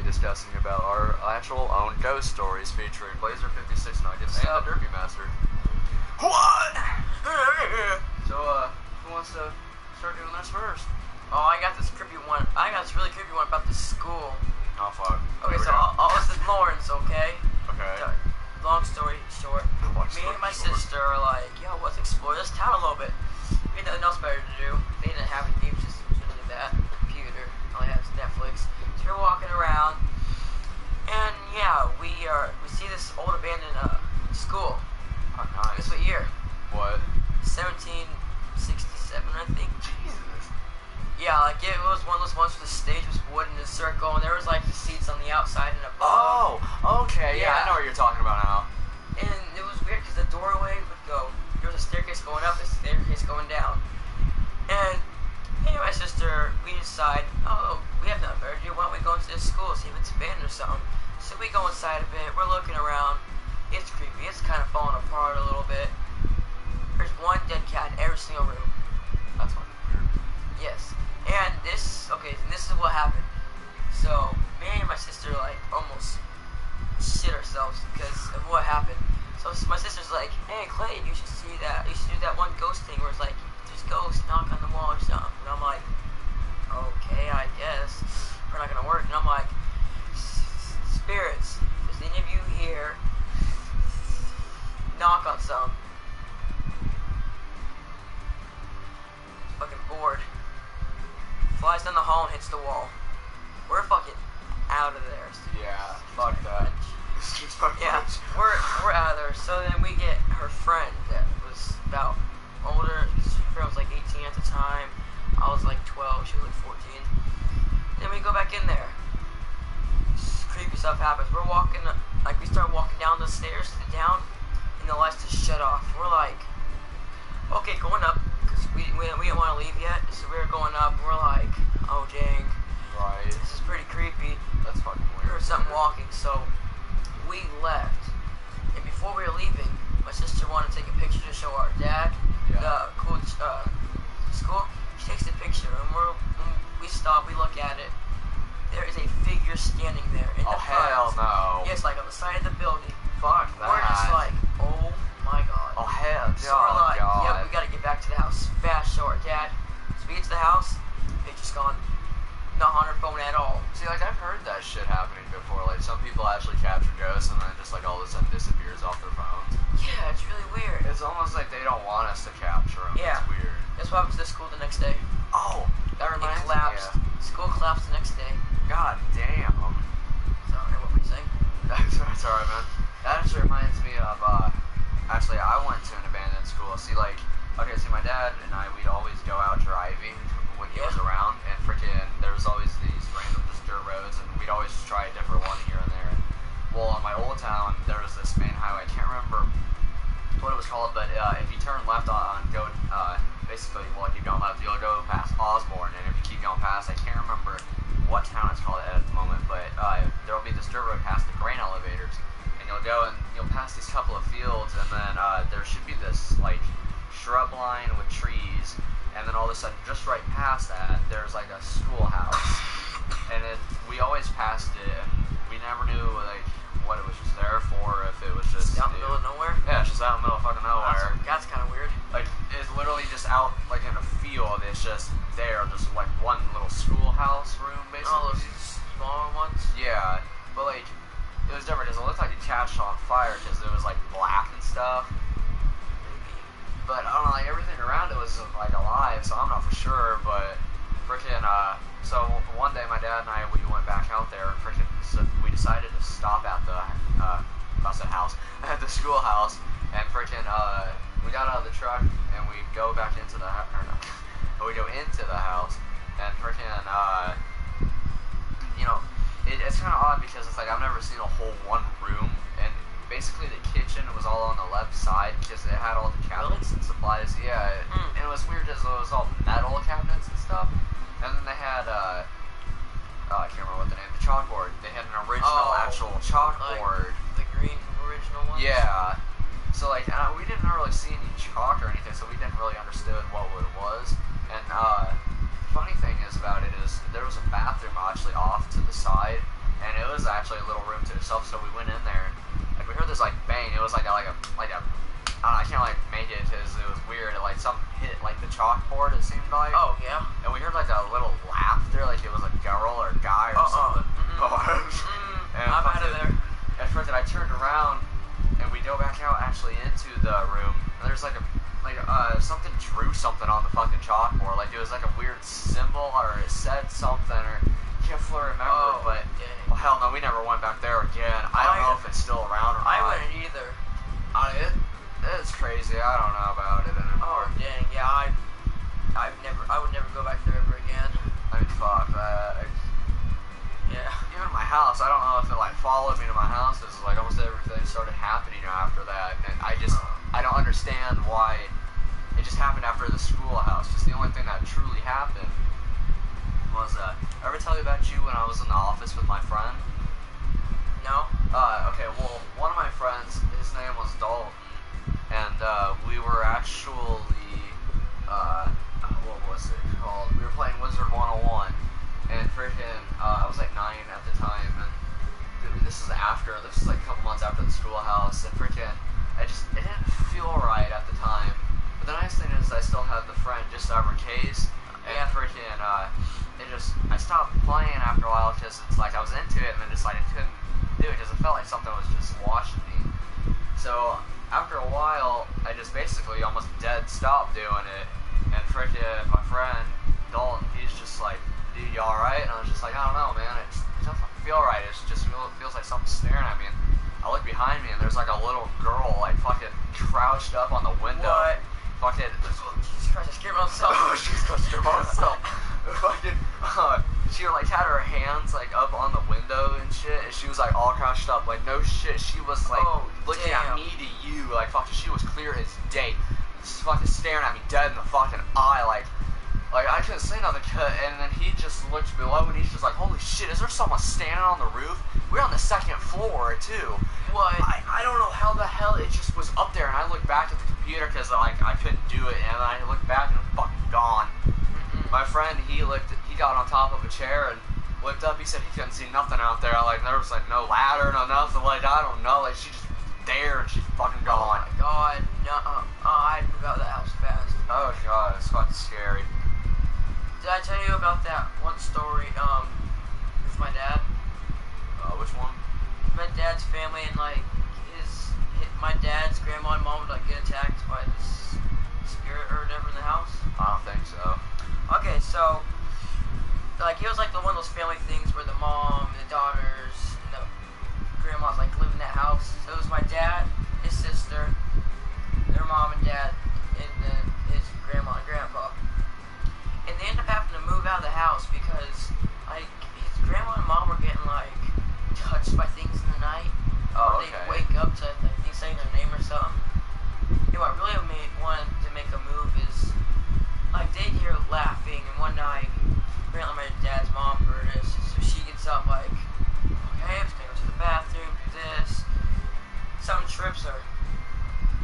discussing about our actual own ghost stories featuring Blazer56 Nuggets and the Derpymaster. What? So, who wants to start doing this first? Oh, I got this creepy one. I got this really creepy one about the school. Oh, fuck. Okay, so this is Lawrence, okay? Okay. Long story short, me and my sister are like, yo, let's explore this town a little bit. We had nothing else better to do. They didn't have any game systems or any of that. Computer. All they had was Netflix. So we're walking around, and yeah, we see this old abandoned school. Oh, nice. Guess what year? What? 1767, I think. Jesus. Yeah, like it was one of those ones where the stage was wood in a circle, and there was like the seats on the outside and above. Oh, okay. Yeah, I know what you're talking about now. And it was weird because the doorway would go. There was a staircase going up, a staircase going down. And me and my sister, we decide, oh, we have nothing better to do. Why don't we go into this school, see if it's abandoned or something? So we go inside a bit. We're looking around. It's creepy. It's kind of falling apart a little bit. There's one dead cat in every single room. That's fucking weird. Yes. And this is what happened. So, me and my sister, like, almost shit ourselves because of what happened. So my sister's like, hey, Clay, you should do that one ghost thing where it's like, there's ghosts, knock on the wall or something. And I'm like, okay, I guess. We're not gonna work. And I'm like, spirits, is any of you here? Knock on some. Fucking bored. Flies down the hall and hits the wall. We're fucking out of there. Yeah, fuck that. Yeah, we're out of there. So then we get her friend that was about older. Her friend was like 18 at the time. I was like 12. She was like 14. Then we go back in there. Creepy stuff happens. We're walking, like we start walking down the stairs down, and the lights just shut off. We're like, okay, going up. We didn't want to leave yet, so we were going up. We're like, oh dang, right. This is pretty creepy. That's fucking weird. We heard something walking, so we left. And before we were leaving, my sister wanted to take a picture to show our dad the cool school. She takes the picture, and we stop. We look at it. There is a figure standing there in the front. Hell no. Yes, like on the side of the building. Fuck that. We're just like, oh my god. Oh hell, So we're like, god. yeah, we gotta get back to the house fast, show our dad. So we get to the house, picture's gone. Not on her phone at all. See, like, I've heard that shit happening before. Like, some people actually capture ghosts and then just, like, all of a sudden disappears off their phones. Yeah, it's really weird. It's almost like they don't want us to capture them. Yeah. It's weird. That's what happened to the school the next day. Oh, that reminds It collapsed. me. School collapsed the next day. God damn. Sorry, what were you saying? That's alright, man. That actually reminds me of, actually, I went to an abandoned school. See, like, okay, see, my dad and I, we'd always go out driving when he was around, and freaking, there was always these random just dirt roads, and we'd always just try a different one here and there. And, well, in my old town, there was this main highway. I can't remember what it was called, but if you turn left basically, well, if you go left, you'll go past Osborne, and if you keep going past, I can't remember what town it's called at the moment, but there'll be this dirt road past the grain elevators, and you'll go and you'll pass these couple of fields, and then there should be this, like, shrub line with trees, and then all of a sudden, just right past that, there's like a schoolhouse, and we always passed it, and we never knew like what it was just there for, if it was just out in the middle of nowhere. Yeah, it's just out in the middle of fucking nowhere. That's kind of weird. Like, it's literally just out like in a field. It's just there, just like one little schoolhouse room, basically. All those smaller ones. Yeah, but like it was different because it looked like it catched on fire because it was like black and stuff. But I don't know, like everything around it was like alive, so I'm not for sure. But freaking, so one day my dad and I, we went back out there, and freaking, so we decided to stop at the at the schoolhouse, and freaking, we got out of the truck and we go back into the house, we go into the house, and freaking, you know, it's kind of odd because it's like I've never seen a whole one room, and basically the kitchen was all on the left side because it had all the cabinets and supplies. Yeah, and it was weird because it was all metal cabinets and stuff. And then they had I can't remember what the name, the chalkboard. They had an original actual chalkboard. Like the green original one? Yeah. So like we didn't really see any chalk or anything, so we didn't really understand what it was. And funny thing is about it is there was a bathroom actually off to the side, and it was actually a little room to itself, so we went in there, and like we heard this like bang. It was like a I don't know, I can't like make it because it was weird. It, like something hit like the chalkboard. It seemed like. Oh yeah. And we heard like a little laughter, like it was a girl or a guy or something. And I'm out of there. At first, I turned around, and we go back out actually into the room. And there's like something drew something on the fucking chalkboard. Like it was like a weird symbol, or it said something, or I can't fully remember. But well, hell no, we never went back there again. I don't know if it's still around or not. I wouldn't either. It's crazy. I don't know about it anymore. Oh dang, yeah, I would never go back there ever again. I mean, fuck that. Yeah. Even my house, I don't know if it like followed me to my house. It's like almost everything started happening after that, and I don't understand why it just happened after the schoolhouse. Just the only thing that truly happened was I ever tell you about you when I was in the office with my friend? No. Okay. Well, one of my friends, his name was Dalton, and we were actually what was it called? We were playing Wizard 101, and freaking I was like 9 at the time, and this is like a couple months after the schoolhouse, and freaking it didn't feel right at the time. But the nice thing is I still had the friend just over case, and freaking I stopped playing after a while because it's like I was into it, and then just like I couldn't do it because it felt like something was just watching me. So after a while, I just basically almost dead stopped doing it, and freaking my friend Dalton, he's just like, dude, you alright? And I was just like, I don't know, man, it doesn't feel right. It feels like something's staring at me. And I look behind me, and there's like a little girl like fucking crouched up on the window. What? Fucking, Jesus Christ, I scared myself. oh, she's gonna scare myself. Fucking, she like had her hands like up on the window and shit, and she was like all crouched up, like no shit. She was like looking at me to you, like fucking. She was clear as day, just fucking staring at me dead in the fucking eye, like I couldn't say nothing. And then he just looked below, and he's just like, holy shit, is there someone standing on the roof? We're on the second floor too. What? I don't know how the hell it just was up there, and I looked back at the computer because like I couldn't do it, and I looked back and it was fucking gone. My friend, he got on top of a chair and looked up. He said he couldn't see nothing out there. Like there was like no ladder, no nothing. Like I don't know. Like she just there and she's fucking gone. Oh my god, no! I'd move out of the house fast. Oh god, it's fucking scary. Did I tell you about that one story? With my dad. Which one? My dad's family and like my dad's grandma and mom would like get attacked by this spirit or whatever in the house. I don't think so. Okay, so like it was like one of those family things where the mom, the daughters, and the grandmas like live in that house. So it was my dad, his sister, their mom and dad, and then his grandma and grandpa. And they ended up having to move out of the house because like his grandma and mom were getting like touched by things in the night. Oh, or they'd wake up to I think saying their name or something. And what really wanted to make a move is like they'd hear laughing, and one night apparently my dad's mom heard it, so she gets up like, okay, I'm just gonna go to the bathroom, do this. Something trips her.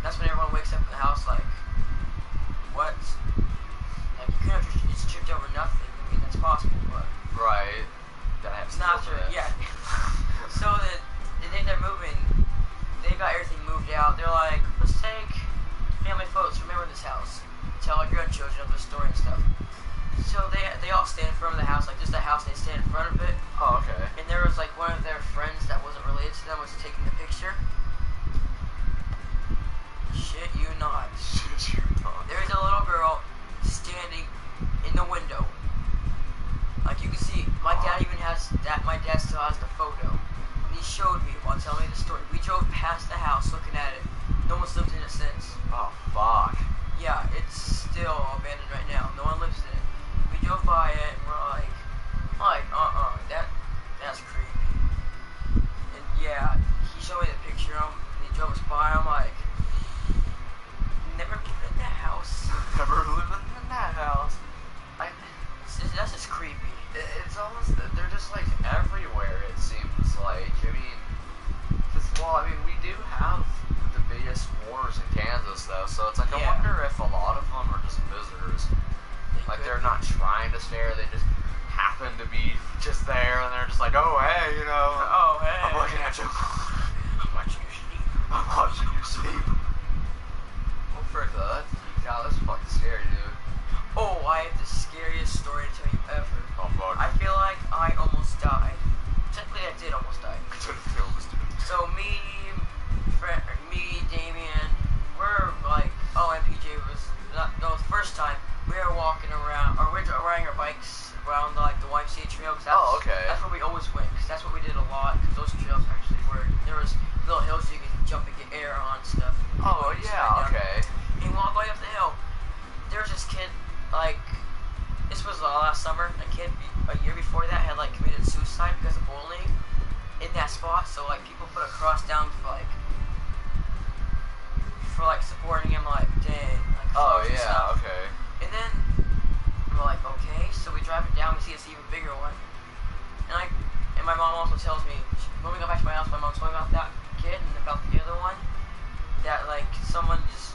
That's when everyone wakes up in the house like, what? Like you couldn't have just tripped over nothing. I mean that's possible, but right. That happens. Not sure. Yeah. So they ended up moving. They got everything moved out. They're like, let's take family photos. Remember this house. Tell our grandchildren of the story and stuff. So they all stand in front of the house, like just the house. They stand in front of it. Oh, okay. And there was like one of their friends that wasn't related to them was taking the picture. Shit you not. Shit you not. There's a little girl standing in the window. Like you can see, my dad even has that. My dad still has the photo. And he showed me while telling me the story. We drove past the house looking at it. No one's lived in it since. Oh fuck. Yeah, it's still abandoned right now. No one lives in it. We drove by it and we're like, that's creepy. And yeah, he showed me the picture of him and he drove us by. I'm like, never lived in that house. Never living in that house. That's just creepy. It's almost, they're just like everywhere it seems like. I mean, we do have the biggest wars in Kansas though, so it's like I wonder if a lot of them are just visitors. Like they're not trying to stare, they just, happen to be just there, and they're just like, oh, hey, you know. Oh, hey. I'm looking at you. I'm watching you sleep. I'm watching you sleep. Oh, frick, though. That's fucking scary, dude. Oh, I have the scariest story to tell you ever. Oh, fuck. I feel like I almost died. Technically, I did almost die. So me, Damien, we're like, oh, MPJ was, no, the first time, we were walking around, or we were riding our bikes around like the YMCA trail. Oh, okay. That's where we always went, because that's what we did a lot, because those trails actually were, there was little hills you could jump and get air on and stuff. Oh, yeah, okay. And walk way up the hill. There was this kid, like, this was last summer, a kid a year before that had like committed suicide because of bullying in that spot, so like people put a cross down for like supporting him, like, dang, like, oh, and yeah, stuff. okay. And then we're like, okay, so we drive it down, we see this even bigger one, and my mom also tells me, when we go back to my house, my mom told me about that kid and about the other one, that like someone just,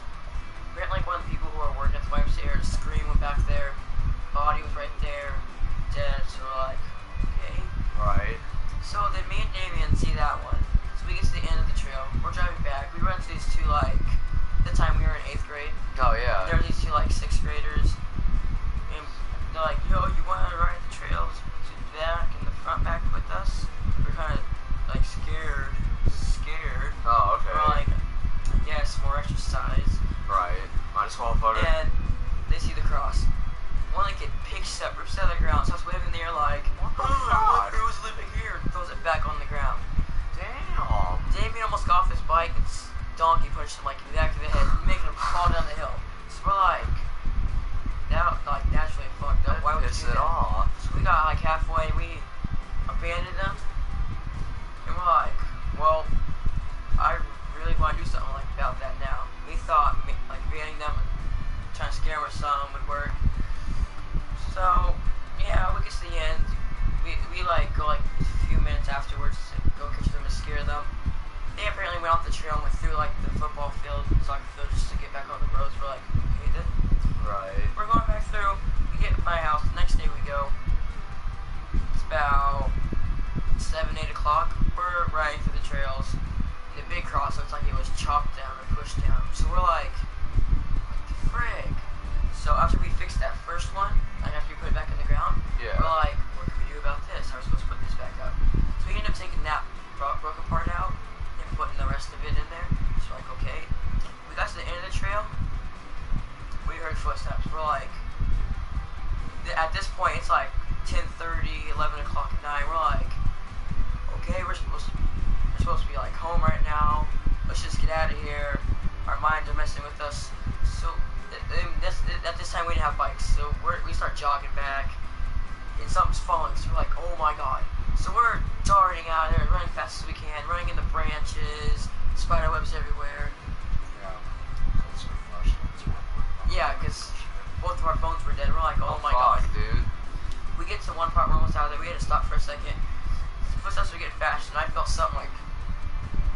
apparently like one of the people who are working at the YMCA heard a scream, went back there, body was right there, dead, so we're like, okay. Right. So then me and Damien see that one. So we get to the end of the trail. We're driving back. We run into these two, like, the time we were in 8th grade. Oh, yeah. There were these two, like, 6th graders. And they're like, yo, you want to ride the trails to the back and the front back with us? We're kind of, like, scared. Oh, okay. We're like, I guess, more exercise. Right. Might as well, fucker. And they see the cross. One like it picks up, rips it out of the ground, starts waving in the air like, oh, who's living here? And throws it back on the ground. Damn. Damien almost got off his bike and donkey punched him like in the back of the head, making him fall down the hill. So we're like, now like naturally fucked up. Why would you do that? Off. So we got like halfway, we abandoned them, and we're like, well, I really want to do something like about that now. We thought like abandoning them, trying to scare them or something would work. So, yeah, we get to the end. We like go like a few minutes afterwards to go catch them and scare them. They apparently went off the trail and went through like the football field, soccer field, just to get back on the roads. We're like, okay then. Right. We're going back through. We get to my house. The next day we go. It's about 7, 8 o'clock. We're riding through the trails. And the big cross looks like it was chopped down or pushed down. So we're like, what the frig? So after we fixed that first one, like after we put it back in the ground, Yeah. we're like, what can we do about this? How are we supposed to put this back up? So we ended up taking that broken part out and putting the rest of it in there. So like, okay. We got to the end of the trail. We heard footsteps. We're like, at this point, it's like 10:30, 11 o'clock at night. We're like, okay, we're supposed to be like home right now. Let's just get out of here. Our minds are messing with us. So at this time we didn't have bikes, so we start jogging back, and something's falling. So we're like, oh my god! So we're darting out there, running fast as we can, running in the branches, spider webs everywhere. Yeah, because both of our phones were dead. We're like, oh my god, dude. We get to one part, we're almost out of there. We had to stop for a second. The footsteps were getting faster, and I felt something like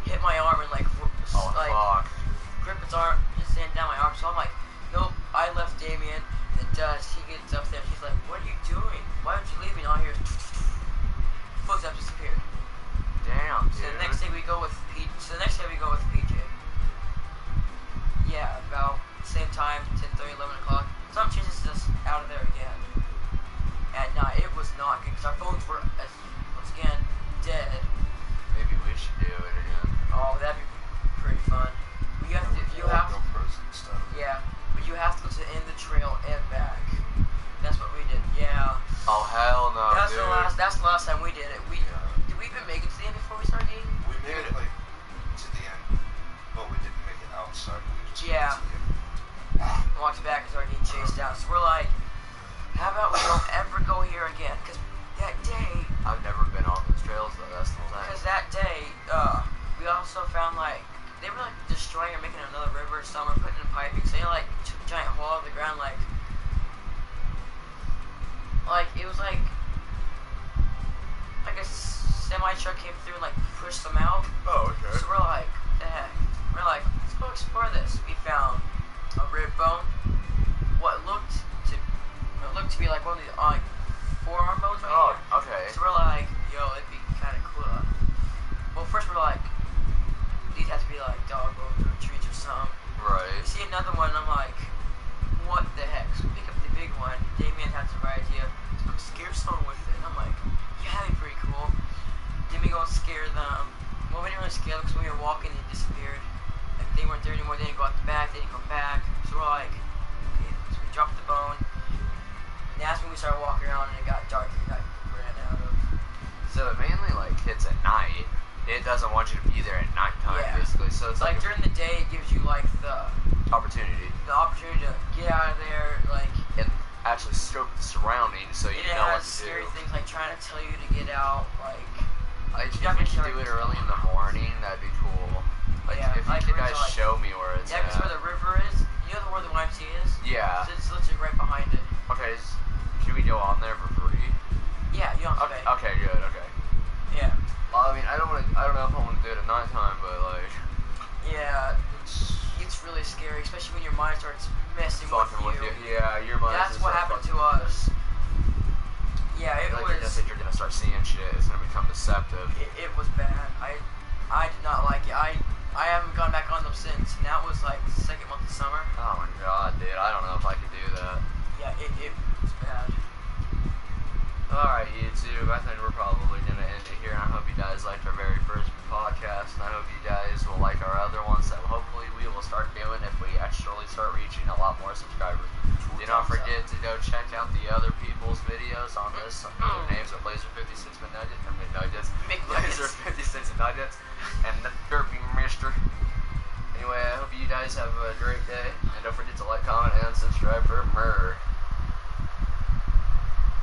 hit my arm and like grip its arm, just stand down my arm. So I'm like, nope. I left Damien, and he gets up there. He's like, what are you doing? Why aren't you leaving out here? Footsteps disappeared. Damn, dude. So the next day we go with PJ. Yeah, about the same time, 10:30, 11 o'clock. Something chases us out of there again. At night, it was not good because our phones were, once again, dead. Maybe we should do it again. Oh, that'd be pretty fun. You have to, yeah, but you have to go to the end of the trail and back. That's what we did. Yeah. Oh hell no, That's dude. That's the last time we did it. Did we even make it to the end before we started eating? We made it like to the end, but we didn't make it outside. We just made it to the end. Walked back and started getting chased down. So we're like, how about we don't ever go here again? Because that day, I've never been on those trails though. That's the thing. because that day, we also found like they were like destroying or making another river or something, putting in piping. So they like took a giant hole out of the ground, like it was like a semi truck came through and like pushed them out. Oh, okay. So we're like, the heck? We're like, let's go explore this. We found a rib bone, what looked to be like one of the 4 forearm bones right Oh, here. okay. So we're like, yo, it'd be kind of cool. Well, first we're like, these have to be like dog bones or treats or something. Right. You see another one, and I'm like, what the heck? So we pick up the big one. Damien has the right idea. Let's go scare someone with it. And I'm like, yeah, that'd be pretty cool. Then we go and scare them. Well, we didn't really scare them because when we were walking, they disappeared. Like, they weren't there anymore. They didn't go out the back. They didn't come back. So we're like, okay. So we dropped the bone. And that's when we started walking around, and it got dark, and we got ran out of. So it mainly like hits at night. It doesn't want you to be there at nighttime, basically. So it's like during the day, it gives you like the opportunity to get out of there, like, and actually scope the surroundings, so you know what to do. It has scary things like trying to tell you to get out, like. If we could do it early in the morning, that'd be cool. Like, if you could guys show me where it's at. Yeah, because where the river is, you know where the YMCA is? Yeah. So it's literally right behind it. Okay, can we go on there for free? Yeah, you don't have to pay. Okay, good, okay. Yeah. Well, I mean, I don't know if I want to do it at nighttime, but like... Yeah, it's really scary, especially when your mind starts messing with you. Yeah, your mind. That's what happened to us. Yeah, it was. You're gonna start seeing shit. It's gonna become deceptive. It was bad. I did not like it. I haven't gone back on them since. And that was like the second month of summer. Oh my god, dude! I don't know if I could do that. Yeah, it was bad. All right, YouTube. I think we're probably gonna end it here. And I hope you guys liked our very first podcast, and I hope you guys will like our other ones that hopefully we will start doing if we actually start reaching a lot more subscribers. Do not forget to go check out the other people's videos on this. Their names are Blazer56 Nuggets, Blazer56 Nuggets, and the Derpymaster. Anyway, I hope you guys have a great day, and don't forget to like, comment, and subscribe for more.